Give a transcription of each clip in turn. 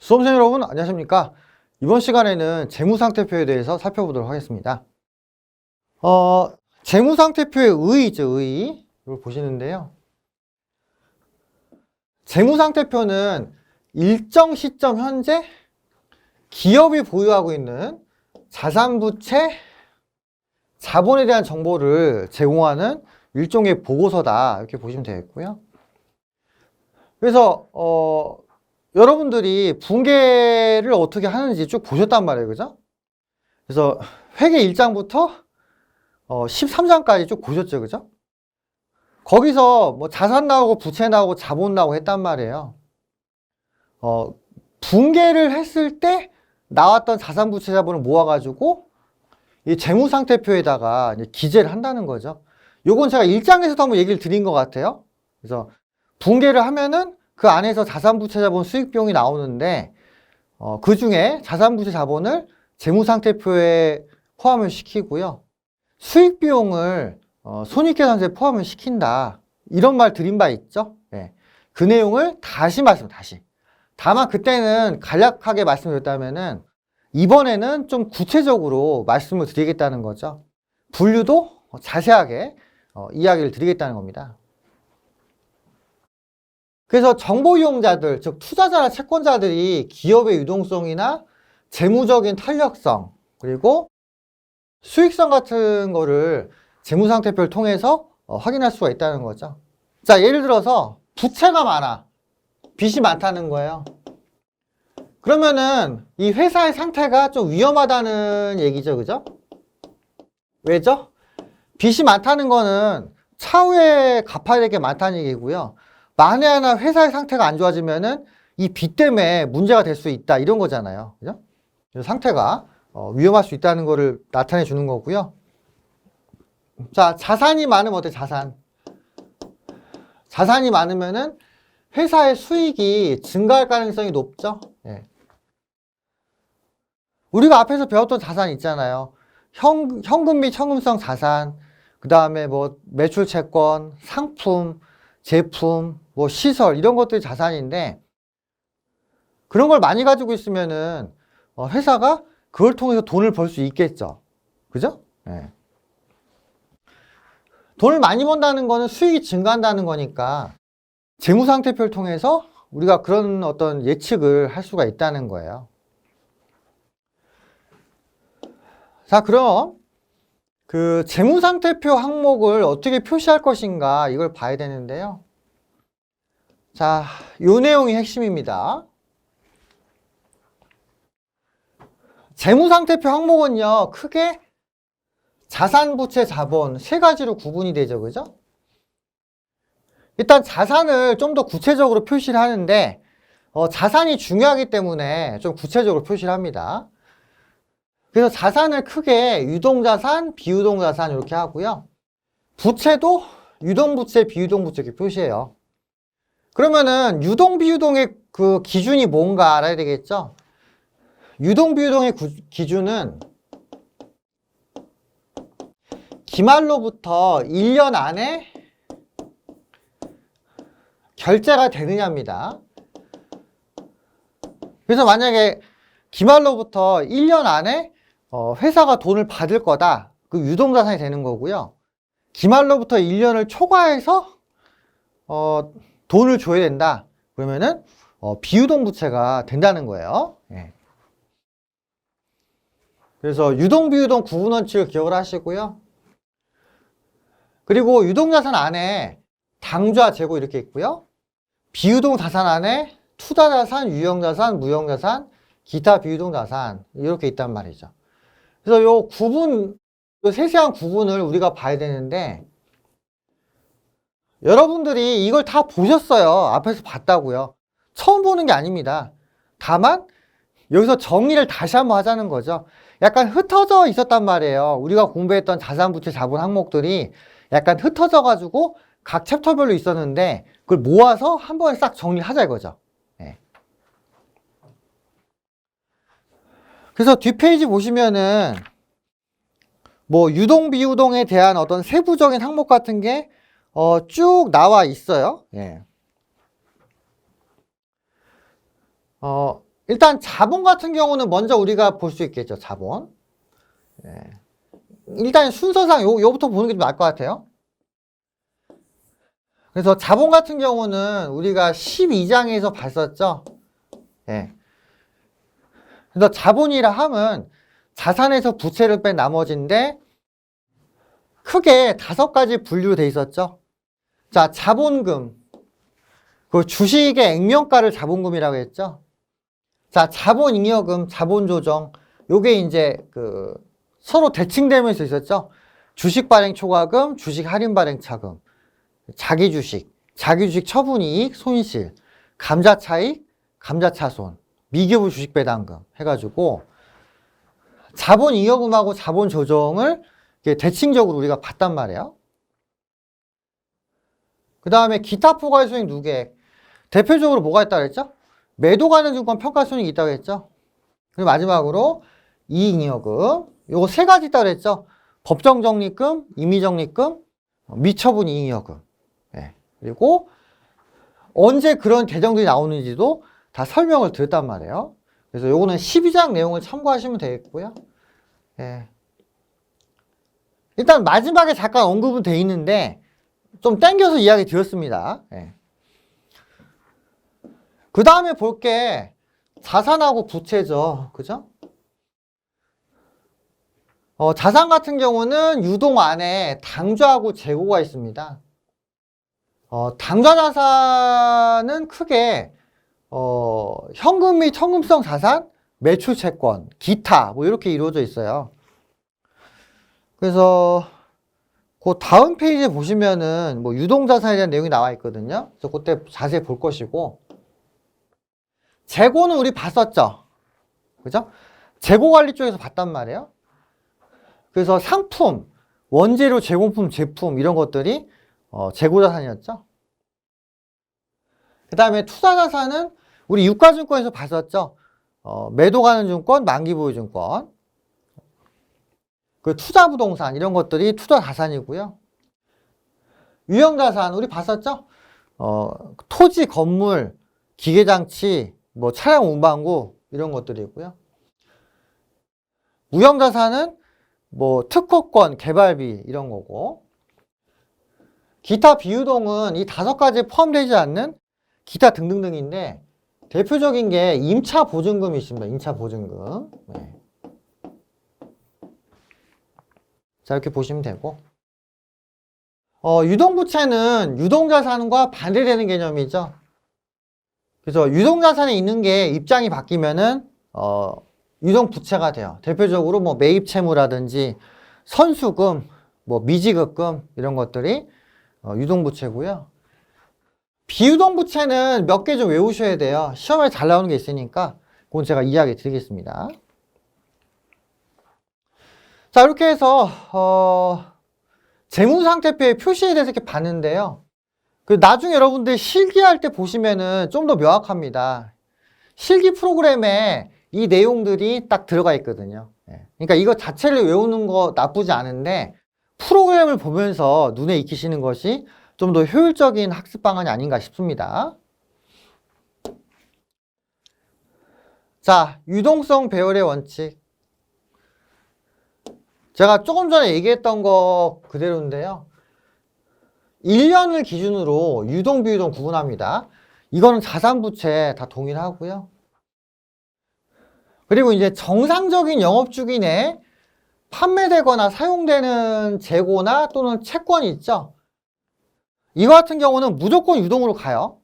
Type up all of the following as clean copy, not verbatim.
수험생 여러분 안녕하십니까? 이번 시간에는 재무상태표에 대해서 살펴보도록 하겠습니다. 재무상태표의 의의죠, 의의. 이걸 보시는데요. 재무상태표는 일정 시점 현재 기업이 보유하고 있는 자산부채, 자본에 대한 정보를 제공하는 일종의 보고서다. 이렇게 보시면 되겠고요. 그래서 여러분들이 분계를 어떻게 하는지 쭉 보셨단 말이에요. 그죠? 그래서 회계 1장부터 13장까지 쭉 보셨죠. 그죠? 거기서 뭐 자산 나오고 부채 나오고 자본 나오고 했단 말이에요. 분계를 했을 때 나왔던 자산 부채 자본을 모아가지고 이 재무상태표에다가 이제 기재를 한다는 거죠. 요건 제가 1장에서도 한번 얘기를 드린 것 같아요. 그래서 분계를 하면은 그 안에서 자산부채 자본 수익 비용이 나오는데 그 중에 자산부채 자본을 재무상태표에 포함을 시키고요. 수익 비용을 손익계산서에 포함을 시킨다. 이런 말 드린 바 있죠? 네. 그 내용을 다시. 다만 그때는 간략하게 말씀드렸다면은 이번에는 좀 구체적으로 말씀을 드리겠다는 거죠. 분류도 자세하게 이야기를 드리겠다는 겁니다. 그래서 정보 이용자들, 즉 투자자나 채권자들이 기업의 유동성이나 재무적인 탄력성, 그리고 수익성 같은 거를 재무상태표를 통해서 확인할 수가 있다는 거죠. 자, 예를 들어서 부채가 많아. 빚이 많다는 거예요. 그러면은 이 회사의 상태가 좀 위험하다는 얘기죠. 그죠? 왜죠? 빚이 많다는 거는 차후에 갚아야 될 게 많다는 얘기고요. 만에 하나 회사의 상태가 안 좋아지면은 이 빚 때문에 문제가 될 수 있다. 이런 거잖아요. 그죠? 상태가 위험할 수 있다는 거를 나타내 주는 거고요. 자, 자산이 많으면 어때? 자산이 많으면은 회사의 수익이 증가할 가능성이 높죠? 예. 우리가 앞에서 배웠던 자산 있잖아요. 현금 및 현금성 자산, 그 다음에 뭐 매출 채권, 상품, 제품, 뭐 시설 이런 것들이 자산인데 그런 걸 많이 가지고 있으면은 회사가 그걸 통해서 돈을 벌 수 있겠죠. 그죠? 네. 돈을 많이 번다는 거는 수익이 증가한다는 거니까 재무상태표를 통해서 우리가 그런 어떤 예측을 할 수가 있다는 거예요. 자, 그럼 그 재무상태표 항목을 어떻게 표시할 것인가 이걸 봐야 되는데요. 자, 요 내용이 핵심입니다. 재무상태표 항목은요, 크게 자산, 부채, 자본 세 가지로 구분이 되죠. 그죠? 일단 자산을 좀 더 구체적으로 표시를 하는데 자산이 중요하기 때문에 좀 구체적으로 표시를 합니다. 그래서 자산을 크게 유동자산, 비유동자산 이렇게 하고요. 부채도 유동부채, 비유동부채 이렇게 표시해요. 그러면은 유동, 비유동의 그 기준이 뭔가 알아야 되겠죠? 유동, 비유동의 기준은 기말로부터 1년 안에 결제가 되느냐입니다. 그래서 만약에 기말로부터 1년 안에 회사가 돈을 받을 거다. 그 유동자산이 되는 거고요. 기말로부터 1년을 초과해서 돈을 줘야 된다. 그러면은 비유동부채가 된다는 거예요. 예. 그래서 유동, 비유동 구분 원칙을 기억을 하시고요. 그리고 유동자산 안에 당좌, 재고 이렇게 있고요. 비유동 자산 안에 투자자산, 유형자산, 무형자산, 기타 비유동자산 이렇게 있단 말이죠. 그래서 요 세세한 구분을 우리가 봐야 되는데 여러분들이 이걸 다 보셨어요. 앞에서 봤다고요. 처음 보는 게 아닙니다. 다만 여기서 정리를 다시 한번 하자는 거죠. 약간 흩어져 있었단 말이에요. 우리가 공부했던 자산부채 자본 항목들이 약간 흩어져 가지고 각 챕터별로 있었는데 그걸 모아서 한 번에 싹 정리하자 이거죠. 네. 그래서 뒷페이지 보시면은 뭐 유동 비유동에 대한 어떤 세부적인 항목 같은 게 쭉 나와 있어요. 예. 일단 자본 같은 경우는 먼저 우리가 볼 수 있겠죠. 자본. 예. 일단 순서상 요부터 보는 게 좀 나을 것 같아요. 그래서 자본 같은 경우는 우리가 12장에서 봤었죠. 예. 그래서 자본이라 함은 자산에서 부채를 뺀 나머지인데 크게 5가지 분류돼 있었죠. 자, 자본금. 그 주식의 액면가를 자본금이라고 했죠. 자, 자본잉여금, 자본조정. 요게 이제 그 서로 대칭되면서 있었죠. 주식 발행 초과금, 주식 할인 발행 차금, 자기 주식 처분이익, 손실, 감자차익, 감자차손, 미교부 주식 배당금 해가지고 자본잉여금하고 자본조정을 대칭적으로 우리가 봤단 말이에요. 그 다음에 기타 포괄손익 누계액. 대표적으로 뭐가 있다고 했죠? 매도 가능증권 평가손익이 있다고 했죠? 그리고 마지막으로 이익잉여금. 요거 3가지 있다고 했죠? 법정적립금, 임의적립금, 미처분 이익여금. 네. 그리고 언제 그런 계정들이 나오는지도 다 설명을 드렸단 말이에요. 그래서 요거는 12장 내용을 참고하시면 되겠고요. 네. 일단 마지막에 잠깐 언급은 돼 있는데 좀 땡겨서 이야기 드렸습니다. 네. 그 다음에 볼 게 자산하고 부채죠. 그죠? 자산 같은 경우는 유동 안에 당좌하고 재고가 있습니다. 당좌 자산은 크게 현금 및 현금성 자산, 매출 채권, 기타 뭐 이렇게 이루어져 있어요. 그래서 그 다음 페이지에 보시면은 뭐 유동 자산에 대한 내용이 나와 있거든요. 그래서 그때 자세히 볼 것이고 재고는 우리 봤었죠. 그죠? 재고 관리 쪽에서 봤단 말이에요. 그래서 상품, 원재료, 제공품, 제품 이런 것들이 재고 자산이었죠. 그 다음에 투자 자산은 우리 유가증권에서 봤었죠. 매도 가는 증권, 만기 보유 증권. 그 투자 부동산 이런 것들이 투자 자산이고요. 유형 자산 우리 봤었죠. 토지, 건물, 기계장치, 뭐 차량 운반구 이런 것들이고요. 무형 자산은 뭐 특허권, 개발비 이런 거고. 기타 비유동은 이 5가지에 포함되지 않는 기타 등등등인데 대표적인 게 임차 보증금이 있습니다. 임차 보증금. 네. 자, 이렇게 보시면 되고. 유동부채는 유동자산과 반대되는 개념이죠. 그래서 유동자산에 있는 게 입장이 바뀌면은 유동부채가 돼요. 대표적으로 뭐 매입채무라든지 선수금, 뭐 미지급금 이런 것들이 유동부채고요. 비유동부채는 몇 개 좀 외우셔야 돼요. 시험에 잘 나오는 게 있으니까 그건 제가 이야기 드리겠습니다. 자, 이렇게 해서 재무상태표의 표시에 대해서 이렇게 봤는데요. 나중에 여러분들 실기할 때 보시면은 좀 더 명확합니다. 실기 프로그램에 이 내용들이 딱 들어가 있거든요. 그러니까 이거 자체를 외우는 거 나쁘지 않은데 프로그램을 보면서 눈에 익히시는 것이 좀 더 효율적인 학습 방안이 아닌가 싶습니다. 자, 유동성 배열의 원칙. 제가 조금 전에 얘기했던 거 그대로인데요. 1년을 기준으로 유동, 비유동 구분합니다. 이거는 자산부채 다 동일하고요. 그리고 이제 정상적인 영업주기 내에 판매되거나 사용되는 재고나 또는 채권이 있죠. 이거 같은 경우는 무조건 유동으로 가요.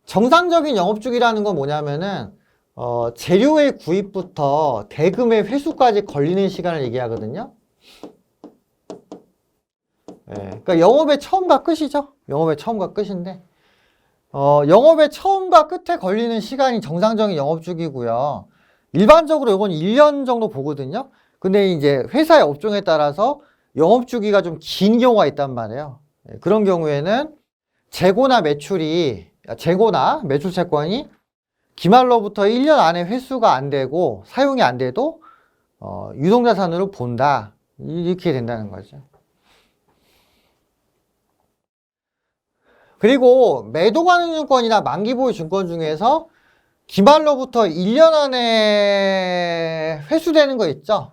정상적인 영업주기라는 건 뭐냐면은 재료의 구입부터 대금의 회수까지 걸리는 시간을 얘기하거든요. 그러니까 영업의 처음과 끝이죠. 영업의 처음과 끝인데 영업의 처음과 끝에 걸리는 시간이 정상적인 영업주기고요. 일반적으로 이건 1년 정도 보거든요. 근데 이제 회사의 업종에 따라서 영업주기가 좀 긴 경우가 있단 말이에요. 그런 경우에는 재고나 매출 채권이 기말로부터 1년 안에 회수가 안 되고 사용이 안 돼도 유동자산으로 본다. 이렇게 된다는 거죠. 그리고 매도 가능 증권이나 만기 보유 증권 중에서 기말로부터 1년 안에 회수되는 거 있죠?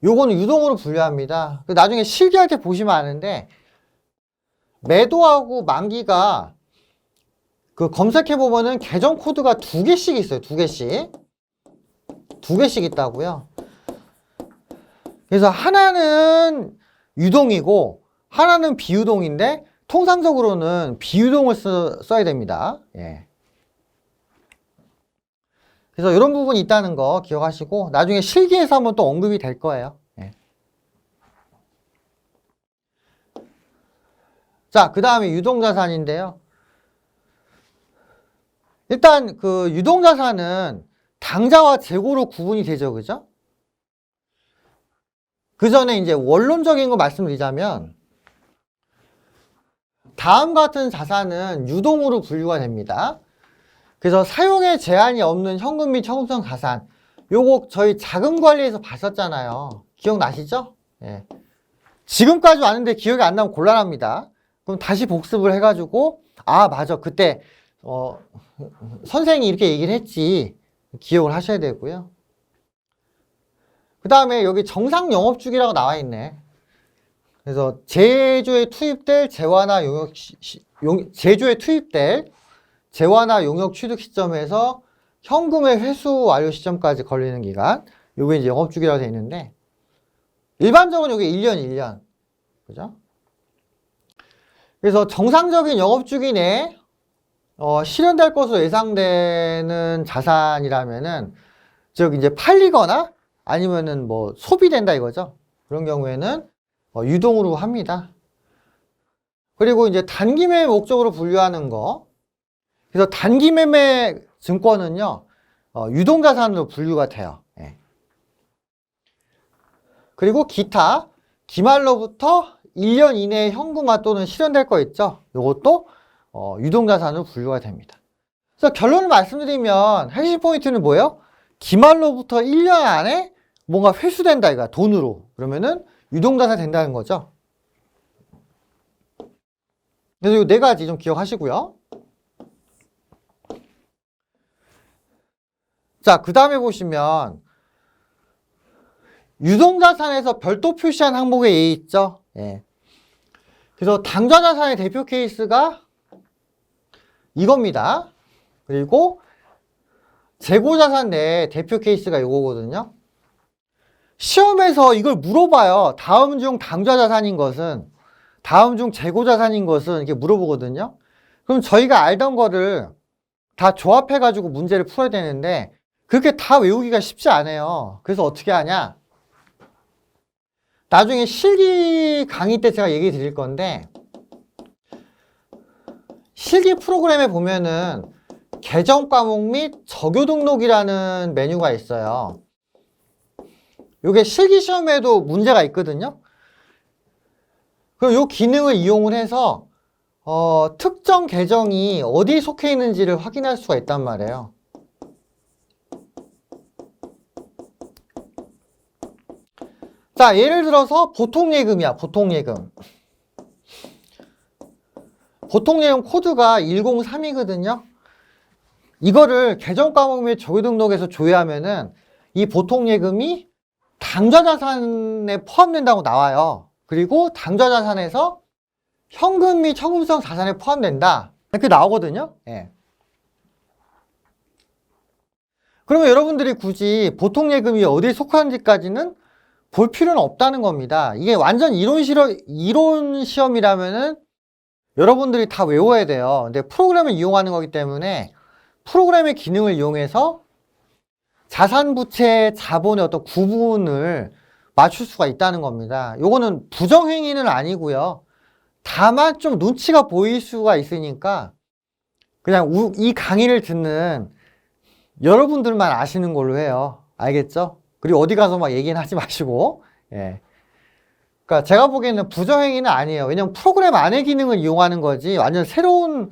요거는 유동으로 분류합니다. 나중에 실기할 때 보시면 아는데, 매도하고 만기가 그 검색해보면은 계정 코드가 2개씩 있어요. 2개씩. 2개씩 있다고요. 그래서 하나는 유동이고, 하나는 비유동인데, 통상적으로는 비유동을 써야 됩니다. 예. 그래서 이런 부분이 있다는 거 기억하시고 나중에 실기에서 한번 또 언급이 될 거예요. 예. 자, 그 다음에 유동자산인데요. 일단 그 유동자산은 당좌와 재고로 구분이 되죠. 그죠? 그 전에 이제 원론적인 거 말씀드리자면 다음 같은 자산은 유동으로 분류가 됩니다. 그래서 사용에 제한이 없는 현금 및 청구성 자산. 요거 저희 자금 관리에서 봤었잖아요. 기억나시죠? 예. 지금까지 왔는데 기억이 안 나면 곤란합니다. 그럼 다시 복습을 해가지고, 아, 맞아. 그때, 선생이 이렇게 얘기를 했지. 기억을 하셔야 되고요. 그 다음에 여기 정상 영업주기라고 나와 있네. 그래서 제조에 투입될 재화나 제조에 투입될 재화나 용역 취득 시점에서 현금의 회수 완료 시점까지 걸리는 기간. 요게 이제 영업주기라고 되어 있는데, 일반적으로 여기 1년. 그죠? 그래서 정상적인 영업주기 내에 실현될 것으로 예상되는 자산이라면은, 즉, 이제 팔리거나 아니면은 뭐 소비된다 이거죠. 그런 경우에는 유동으로 합니다. 그리고 이제 단기 매매 목적으로 분류하는 거. 그래서 단기 매매 증권은요, 유동자산으로 분류가 돼요. 예. 그리고 기타, 기말로부터 1년 이내에 현금화 또는 실현될 거 있죠? 이것도 유동자산으로 분류가 됩니다. 그래서 결론을 말씀드리면 핵심 포인트는 뭐예요? 기말로부터 1년 안에 뭔가 회수된다 이거야, 돈으로. 그러면은 유동자산 된다는 거죠. 그래서 이 4가지 좀 기억하시고요. 자, 그 다음에 보시면 유동자산에서 별도 표시한 항목에 A 있죠? 예. 그래서 당좌자산의 대표 케이스가 이겁니다. 그리고 재고자산 내 대표 케이스가 이거거든요. 시험에서 이걸 물어봐요. 다음 중 당좌자산인 것은, 다음 중 재고자산인 것은 이렇게 물어보거든요. 그럼 저희가 알던 거를 다 조합해가지고 문제를 풀어야 되는데 그렇게 다 외우기가 쉽지 않아요. 그래서 어떻게 하냐? 나중에 실기 강의 때 제가 얘기 드릴 건데, 실기 프로그램에 보면은 계정 과목 및 적요 등록이라는 메뉴가 있어요. 이게 실기 시험에도 문제가 있거든요. 그럼 이 기능을 이용을 해서 특정 계정이 어디에 속해 있는지를 확인할 수가 있단 말이에요. 자, 예를 들어서 보통예금이야. 보통예금. 보통예금 코드가 103이거든요. 이거를 계정 과목 및 적요 등록에서 조회하면은 이 보통예금이 당좌자산에 포함된다고 나와요. 그리고 당좌자산에서 현금 및 현금성 자산에 포함된다. 이렇게 나오거든요. 예. 그러면 여러분들이 굳이 보통예금이 어디에 속하는지까지는 볼 필요는 없다는 겁니다. 이게 완전 이론 시험이라면은 여러분들이 다 외워야 돼요. 근데 프로그램을 이용하는 거기 때문에 프로그램의 기능을 이용해서 자산, 부채, 자본의 어떤 구분을 맞출 수가 있다는 겁니다. 요거는 부정행위는 아니고요. 다만 좀 눈치가 보일 수가 있으니까 그냥 이 강의를 듣는 여러분들만 아시는 걸로 해요. 알겠죠? 그리고 어디 가서 막 얘기는 하지 마시고. 예. 그러니까 제가 보기에는 부정행위는 아니에요. 왜냐면 프로그램 안의 기능을 이용하는 거지 완전 새로운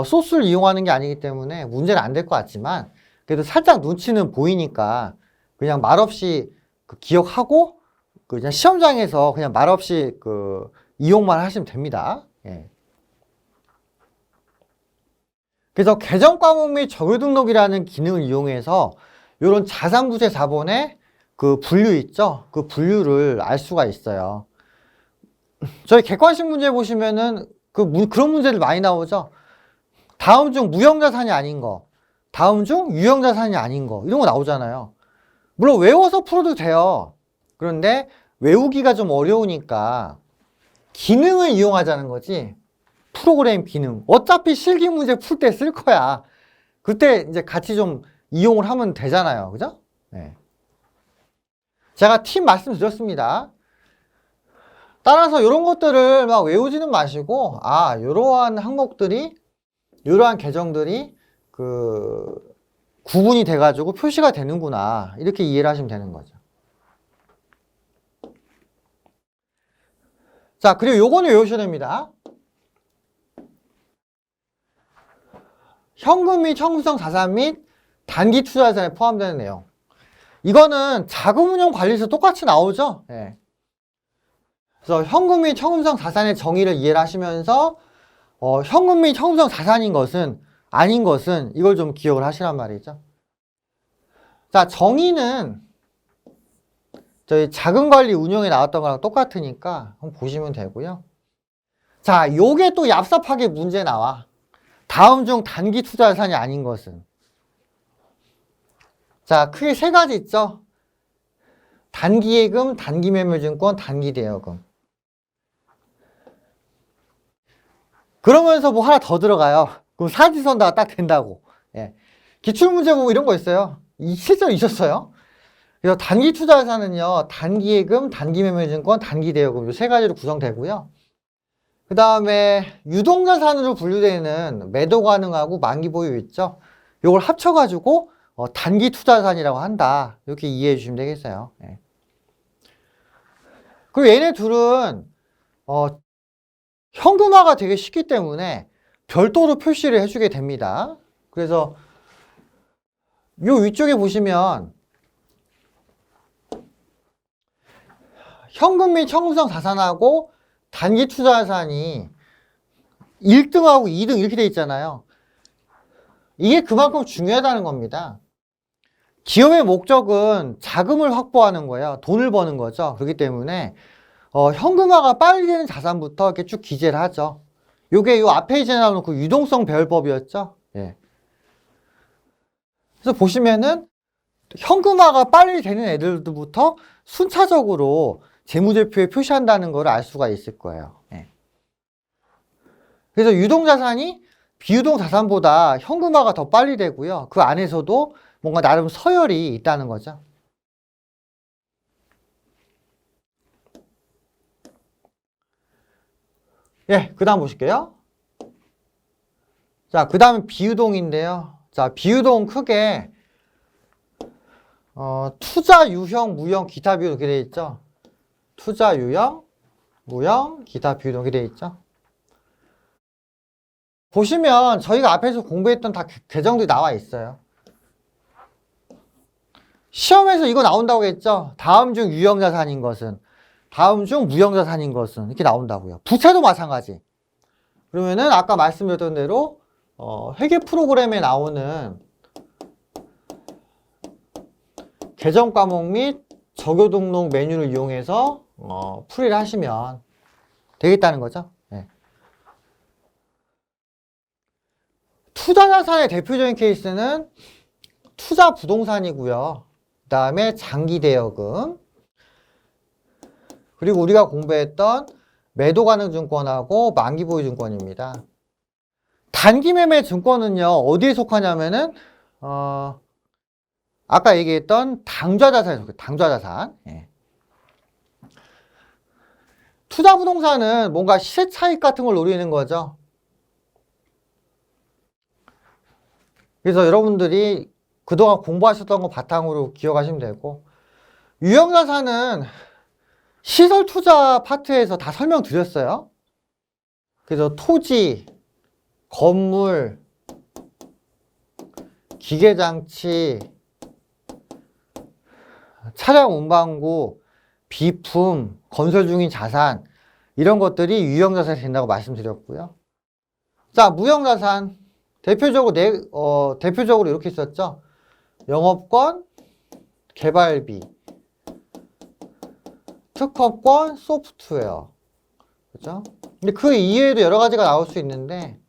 소스를 이용하는 게 아니기 때문에 문제는 안 될 것 같지만 그래도 살짝 눈치는 보이니까 그냥 말없이 기억하고 그냥 시험장에서 그냥 말없이 이용만 하시면 됩니다. 예. 그래서 계정 과목 및 적요 등록이라는 기능을 이용해서 이런 자산부채 자본의 그 분류 있죠? 그 분류를 알 수가 있어요. 저희 객관식 문제 보시면은 그런 문제들 많이 나오죠? 다음 중 무형자산이 아닌 거, 다음 중 유형자산이 아닌 거, 이런 거 나오잖아요. 물론 외워서 풀어도 돼요. 그런데 외우기가 좀 어려우니까 기능을 이용하자는 거지. 프로그램 기능. 어차피 실기 문제 풀 때 쓸 거야. 그때 이제 같이 좀 이용을 하면 되잖아요. 그죠? 네. 제가 팁 말씀드렸습니다. 따라서 이런 것들을 막 외우지는 마시고, 이러한 항목들이, 이러한 계정들이 구분이 돼가지고 표시가 되는구나. 이렇게 이해를 하시면 되는 거죠. 자, 그리고 요거는 외우셔야 됩니다. 현금 및 형수성 자산 및 단기 투자 자산에 포함되는 내용. 이거는 자금운용 관리에서 똑같이 나오죠. 네. 그래서 현금 및 형수성 자산의 정의를 이해를 하시면서 현금 및 형수성 자산인 것은 아닌 것은 이걸 좀 기억을 하시란 말이죠. 자, 정의는 저희 자금관리 운용에 나왔던 거랑 똑같으니까 한번 보시면 되고요. 자, 요게 또 얍삽하게 문제 나와. 다음 중 단기 투자 자산이 아닌 것은. 자, 크게 세 가지 있죠. 단기예금, 단기매매증권, 단기대여금. 그러면서 뭐 하나 더 들어가요. 그럼 사지선다가 딱 된다고. 예. 기출문제 보면 이런 거 있어요. 실제로 있었어요. 그래서 단기 투자 자산은요, 단기예금, 단기매매증권, 단기대여금 이 세 가지로 구성되고요. 그 다음에 유동자산으로 분류되는 매도 가능하고 만기 보유 있죠. 요걸 합쳐가지고 단기 투자자산이라고 한다. 이렇게 이해해 주시면 되겠어요. 네. 그리고 얘네 둘은 현금화가 되게 쉽기 때문에 별도로 표시를 해주게 됩니다. 그래서 요 위쪽에 보시면 현금 및 현금성 자산하고 단기 투자 자산이 1등하고 2등 이렇게 돼 있잖아요. 이게 그만큼 중요하다는 겁니다. 기업의 목적은 자금을 확보하는 거예요. 돈을 버는 거죠. 그렇기 때문에 현금화가 빨리 되는 자산부터 이렇게 쭉 기재를 하죠. 요게 요 앞에 이제 나오는 그 유동성 배열법이었죠. 예. 그래서 보시면은 현금화가 빨리 되는 애들부터 순차적으로 재무제표에 표시한다는 걸 알 수가 있을 거예요. 예. 그래서 유동자산이 비유동자산보다 현금화가 더 빨리 되고요. 그 안에서도 뭔가 나름 서열이 있다는 거죠. 예, 그 다음 보실게요. 자, 그 다음은 비유동인데요. 자, 비유동 크게 투자 유형, 무형, 기타 비유동 이렇게 되어 있죠. 투자 유형, 무형, 기타 비유동 이렇게 되어 있죠. 보시면 저희가 앞에서 공부했던 다 계정들이 나와 있어요. 시험에서 이거 나온다고 했죠. 다음 중 유형자산인 것은, 다음 중 무형자산인 것은 이렇게 나온다고요. 부채도 마찬가지. 그러면은 아까 말씀드렸던 대로 회계 프로그램에 나오는 계정 과목 및 적요 등록 메뉴를 이용해서 풀이를 하시면 되겠다는 거죠. 네. 투자자산의 대표적인 케이스는 투자 부동산이고요. 그 다음에 장기대여금, 그리고 우리가 공부했던 매도가능증권하고 만기보유증권입니다. 단기매매증권은요, 어디에 속하냐면은 아까 얘기했던 당좌자산에 속해요. 당좌자산. 예. 투자부동산은 뭔가 시세 차익 같은 걸 노리는 거죠. 그래서 여러분들이 그동안 공부하셨던 거 바탕으로 기억하시면 되고, 유형자산은 시설 투자 파트에서 다 설명드렸어요. 그래서 토지, 건물, 기계장치, 차량 운반구, 비품, 건설 중인 자산, 이런 것들이 유형자산이 된다고 말씀드렸고요. 자, 무형자산. 대표적으로 이렇게 있었죠. 영업권, 개발비, 특허권, 소프트웨어. 그죠? 근데 그 이외에도 여러 가지가 나올 수 있는데,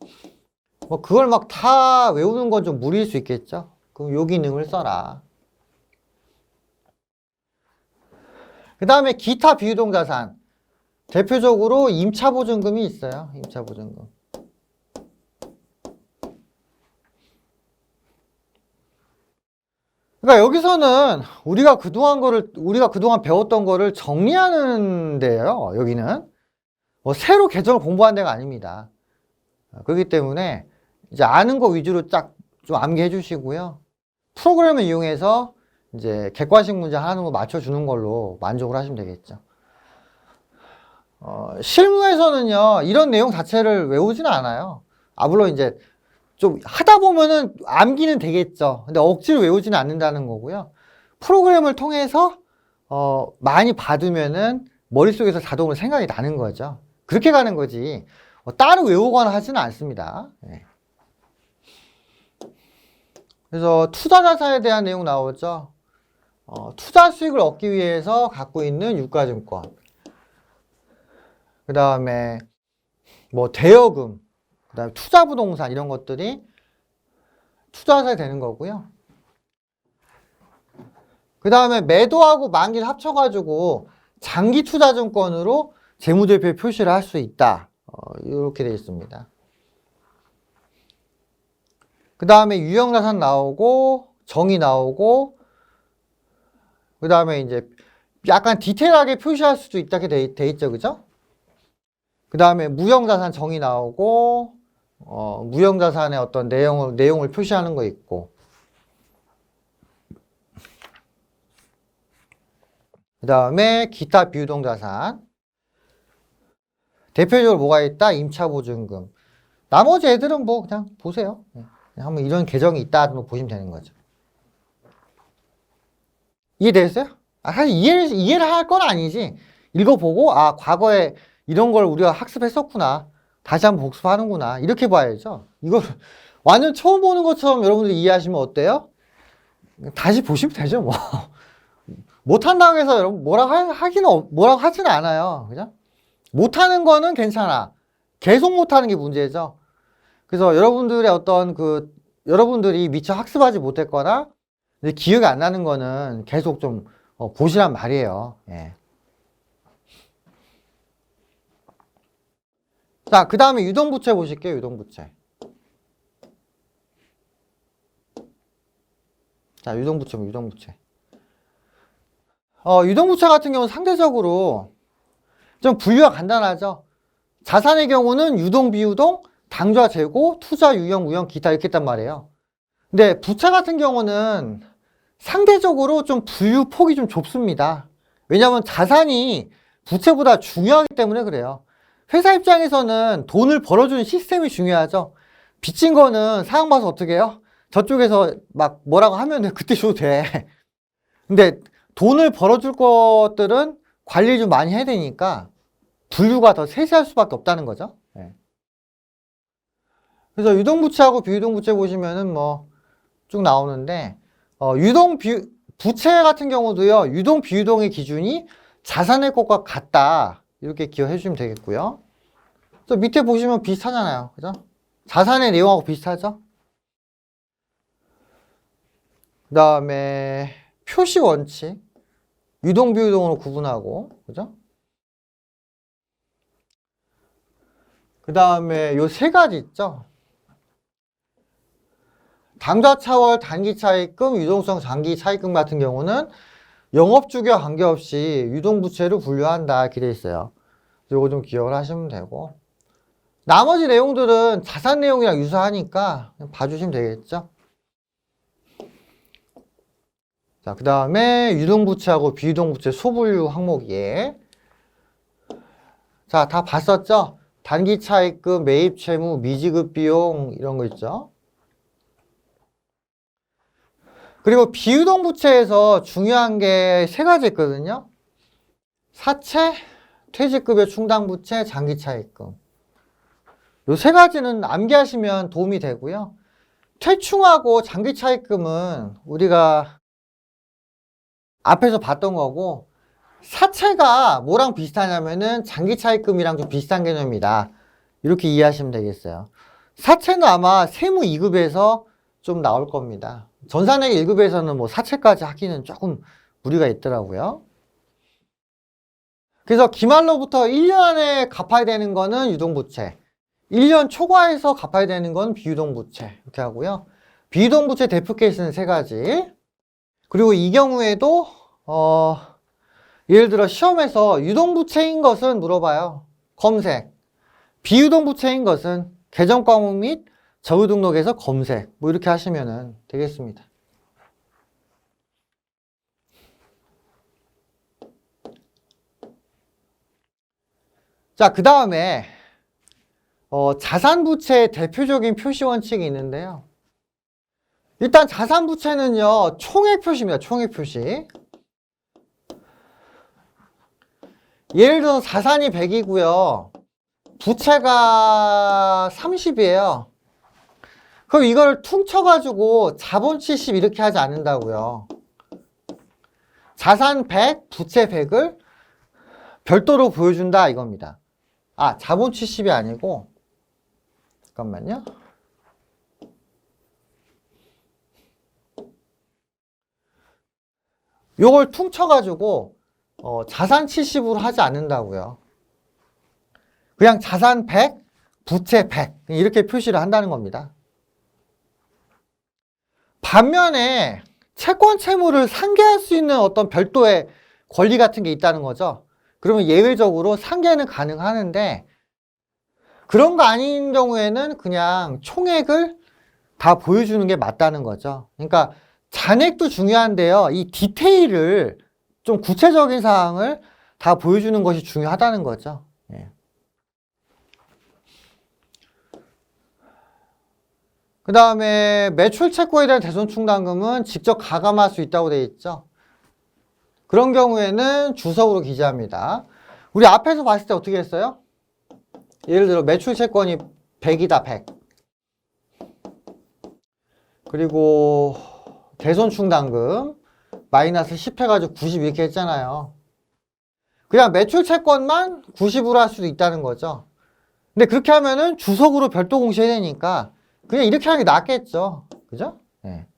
뭐 그걸 막 다 외우는 건 좀 무리일 수 있겠죠? 그럼 요 기능을 써라. 그 다음에 기타 비유동자산. 대표적으로 임차보증금이 있어요. 임차보증금. 그러니까 여기서는 우리가 그동안 배웠던 거를 정리하는 데예요. 여기는. 뭐 새로 계정을 공부한 데가 아닙니다. 그렇기 때문에 이제 아는 거 위주로 쫙 좀 암기해 주시고요. 프로그램을 이용해서 이제 객관식 문제 하는 거 맞춰주는 걸로 만족을 하시면 되겠죠. 실무에서는요, 이런 내용 자체를 외우지는 않아요. 물론 이제 좀 하다 보면은 암기는 되겠죠. 근데 억지로 외우지는 않는다는 거고요. 프로그램을 통해서 많이 받으면은 머릿속에서 자동으로 생각이 나는 거죠. 그렇게 가는 거지. 따로 외우거나 하지는 않습니다. 네. 그래서 투자 자산에 대한 내용 나오죠. 투자 수익을 얻기 위해서 갖고 있는 유가증권. 그 다음에 뭐 대여금, 그 다음에 투자부동산 이런 것들이 투자자산이 되는 거고요. 그 다음에 매도하고 만기를 합쳐가지고 장기투자증권으로 재무제표에 표시를 할 수 있다. 이렇게 되어 있습니다. 그 다음에 유형자산 나오고 정의 나오고 그 다음에 이제 약간 디테일하게 표시할 수도 있다게 돼 있죠. 그죠? 그 다음에 무형자산 정의 나오고 무형자산의 어떤 내용을 표시하는 거 있고 그 다음에 기타 비유동자산 대표적으로 뭐가 있다? 임차보증금. 나머지 애들은 뭐 그냥 보세요. 그냥 한번 이런 계정이 있다 한번 보시면 되는 거죠. 이해되셨어요? 사실 이해를 할 건 아니지. 읽어보고 과거에 이런 걸 우리가 학습했었구나. 다시 한번 복습하는구나. 이렇게 봐야죠. 이걸 완전 처음 보는 것처럼 여러분들이 이해하시면 어때요? 다시 보시면 되죠, 뭐. 못한다고 해서 여러분 뭐라고 하지는 않아요. 그죠? 못하는 거는 괜찮아. 계속 못하는 게 문제죠. 그래서 여러분들의 여러분들이 미처 학습하지 못했거나 기억이 안 나는 거는 계속 좀 보시란 말이에요. 예. 자, 그 다음에 유동부채 보실게요. 유동부채. 자, 유동부채. 유동부채 같은 경우는 상대적으로 좀 분류가 간단하죠. 자산의 경우는 유동, 비유동, 당좌, 재고, 투자, 유형, 무형, 기타 이렇게 했단 말이에요. 근데 부채 같은 경우는 상대적으로 좀 분류 폭이 좀 좁습니다. 왜냐하면 자산이 부채보다 중요하기 때문에 그래요. 회사 입장에서는 돈을 벌어주는 시스템이 중요하죠. 빚진 거는 사용봐서 어떻게 해요? 저쪽에서 막 뭐라고 하면 그때 줘도 돼. 근데 돈을 벌어줄 것들은 관리 좀 많이 해야 되니까 분류가 더 세세할 수밖에 없다는 거죠. 네. 그래서 유동부채하고 비유동부채 보시면은 뭐 쭉 나오는데 부채 같은 경우도요. 유동, 비유동의 기준이 자산의 것과 같다. 이렇게 기억해 주시면 되겠고요. 또 밑에 보시면 비슷하잖아요. 그죠? 자산의 내용하고 비슷하죠? 그 다음에 표시 원칙. 유동, 비유동으로 구분하고. 그죠? 그 다음에 요 세 가지 있죠? 당좌 차월, 단기 차입금, 유동성 장기 차입금 같은 경우는 영업주기와 관계없이 유동부채로 분류한다. 이렇게 돼 있어요. 요거 좀 기억을 하시면 되고. 나머지 내용들은 자산 내용이랑 유사하니까 봐주시면 되겠죠. 자, 그 다음에 유동부채하고 비유동부채 소분류 항목이에. 자, 다 봤었죠? 단기 차입금, 매입 채무, 미지급 비용 이런 거 있죠. 그리고 비유동부채에서 중요한 게 세 가지 있거든요. 사채, 퇴직급여 충당부채, 장기차입금. 요 세 가지는 암기하시면 도움이 되고요. 퇴충하고 장기 차입금은 우리가 앞에서 봤던 거고, 사채가 뭐랑 비슷하냐면은 장기 차입금이랑 좀 비슷한 개념이다. 이렇게 이해하시면 되겠어요. 사채는 아마 세무 2급에서 좀 나올 겁니다. 전산회계 1급에서는 뭐 사채까지 하기는 조금 무리가 있더라고요. 그래서 기말로부터 1년 안에 갚아야 되는 거는 유동부채, 1년 초과해서 갚아야 되는 건 비유동부채 이렇게 하고요. 비유동부채 대표 케이스는 3가지. 그리고 이 경우에도 예를 들어 시험에서 유동부채인 것은 물어봐요. 검색. 비유동부채인 것은 계정 과목 및 저유 등록에서 검색. 뭐 이렇게 하시면 되겠습니다. 자, 그 다음에 자산부채의 대표적인 표시 원칙이 있는데요. 일단 자산부채는요, 총액 표시입니다. 총액 표시. 예를 들어서 자산이 100이고요. 부채가 30이에요. 그럼 이걸 퉁쳐가지고 자본 70 이렇게 하지 않는다고요. 자산 100, 부채 100을 별도로 보여준다 이겁니다. 아, 자본 70이 아니고, 잠깐만요. 요걸 퉁쳐가지고 자산 70으로 하지 않는다고요. 그냥 자산 100, 부채 100 이렇게 표시를 한다는 겁니다. 반면에 채권 채무를 상계할 수 있는 어떤 별도의 권리 같은 게 있다는 거죠. 그러면 예외적으로 상계는 가능하는데 그런 거 아닌 경우에는 그냥 총액을 다 보여주는 게 맞다는 거죠. 그러니까 잔액도 중요한데요. 이 디테일을 좀 구체적인 사항을 다 보여주는 것이 중요하다는 거죠. 예. 그 다음에 매출 채권에 대한 대손 충당금은 직접 가감할 수 있다고 되어 있죠. 그런 경우에는 주석으로 기재합니다. 우리 앞에서 봤을 때 어떻게 했어요? 예를 들어 매출 채권이 100이다 100. 그리고 대손 충당금 마이너스 10 해가지고 90 이렇게 했잖아요. 그냥 매출 채권만 90으로 할 수도 있다는 거죠. 근데 그렇게 하면은 주석으로 별도 공시해야 되니까 그냥 이렇게 하는 게 낫겠죠. 그죠? 네.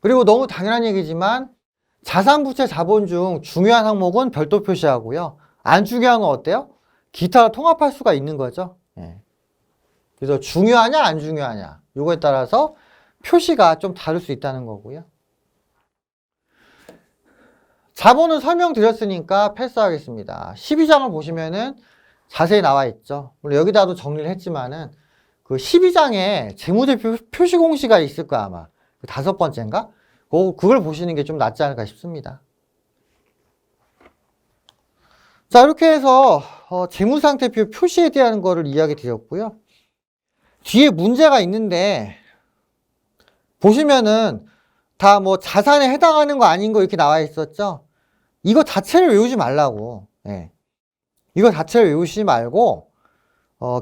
그리고 너무 당연한 얘기지만 자산부채 자본 중 중요한 항목은 별도 표시하고요. 안 중요한 건 어때요? 기타로 통합할 수가 있는 거죠. 네. 그래서 중요하냐 안 중요하냐 요거에 따라서 표시가 좀 다를 수 있다는 거고요. 자본은 설명드렸으니까 패스하겠습니다. 12장을 보시면은 자세히 나와 있죠. 물론 여기다도 정리를 했지만은 그 12장에 재무제표 표시 공시가 있을 거야 아마. 그 5번째인가? 그걸 보시는 게 좀 낫지 않을까 싶습니다. 자, 이렇게 해서 재무상태표 표시에 대한 거를 이야기 드렸고요. 뒤에 문제가 있는데 보시면은 다 뭐 자산에 해당하는 거 아닌 거 이렇게 나와 있었죠. 이거 자체를 외우지 말라고. 예. 이거 자체를 외우시지 말고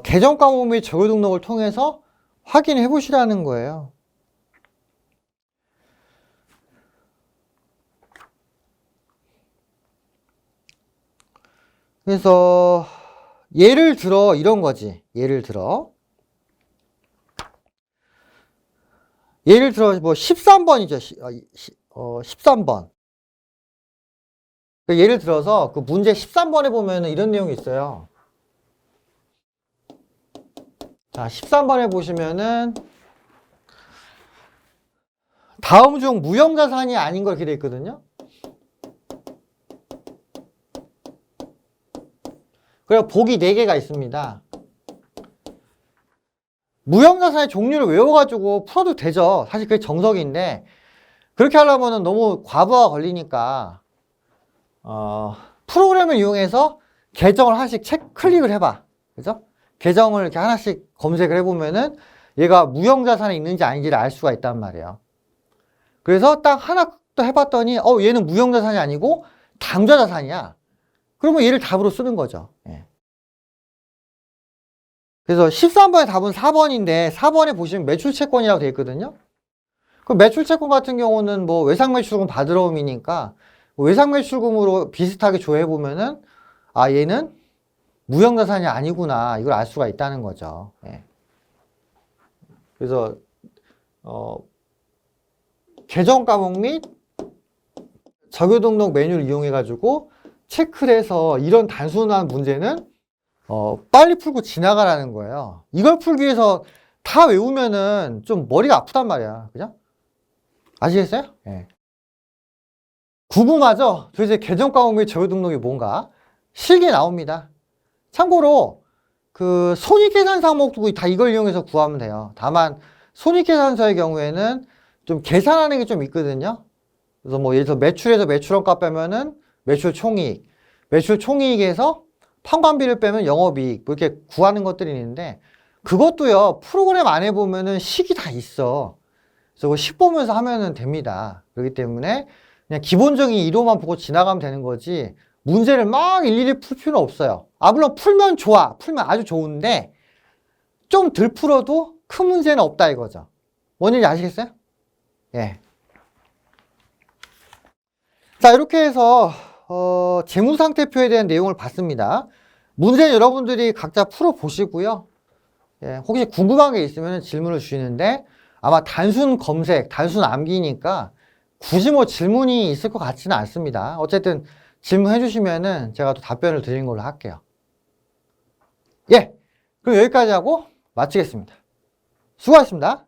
계정 과목 및 저유 등록을 통해서 확인해 보시라는 거예요. 그래서 예를 들어 이런 거지. 예를 들어 뭐 13번이죠. 13번. 예를 들어서 그 문제 13번에 보면 이런 내용이 있어요. 자, 13번에 보시면은 다음 중 무형자산이 아닌 걸 기대해 있거든요. 그리고 보기 4개가 있습니다. 무형자산의 종류를 외워가지고 풀어도 되죠. 사실 그게 정석인데 그렇게 하려면 너무 과부하가 걸리니까 프로그램을 이용해서 계정을 하나씩 클릭을 해봐. 그죠? 계정을 이렇게 하나씩 검색을 해보면은 얘가 무형자산이 있는지 아닌지를 알 수가 있단 말이에요. 그래서 딱 하나 또 해봤더니 얘는 무형자산이 아니고 당좌자산이야. 그러면 얘를 답으로 쓰는 거죠. 예. 그래서 13번의 답은 4번인데 4번에 보시면 매출채권이라고 되어 있거든요. 그 매출채권 같은 경우는 뭐 외상매출금 받으러옴이니까 외상매출금으로 비슷하게 조회해보면은 아 얘는 무형자산이 아니구나 이걸 알 수가 있다는 거죠. 예. 그래서 계정 과목 및 적요 등록 메뉴를 이용해 가지고 체크를 해서 이런 단순한 문제는 빨리 풀고 지나가라는 거예요. 이걸 풀기 위해서 다 외우면은 좀 머리가 아프단 말이야. 그죠? 아시겠어요? 예. 궁금하죠? 도대체 계정 과목 및 적요 등록이 뭔가? 실기에 나옵니다. 참고로 그 손익계산 항목도 다 이걸 이용해서 구하면 돼요. 다만 손익계산서의 경우에는 좀 계산하는 게 좀 있거든요. 그래서 뭐 예를 들어 매출에서 매출원가 빼면은 매출 총이익, 매출 총이익에서 판관비를 빼면 영업이익 뭐 이렇게 구하는 것들이 있는데 그것도요 프로그램 안에 보면은 식이 다 있어. 그래서 그거 식 보면서 하면은 됩니다. 그렇기 때문에 그냥 기본적인 이론만 보고 지나가면 되는 거지 문제를 막 일일이 풀 필요는 없어요. 아 물론 풀면 좋아, 풀면 아주 좋은데 좀 덜 풀어도 큰 문제는 없다 이거죠. 뭔지 아시겠어요? 예. 자 이렇게 해서 재무상태표에 대한 내용을 봤습니다. 문제는 여러분들이 각자 풀어보시고요. 예, 혹시 궁금한 게 있으면 질문을 주시는데 아마 단순 검색, 단순 암기니까 굳이 뭐 질문이 있을 것 같지는 않습니다. 어쨌든 질문해 주시면은 제가 또 답변을 드리는 걸로 할게요. 예, 그럼 여기까지 하고 마치겠습니다. 수고하셨습니다.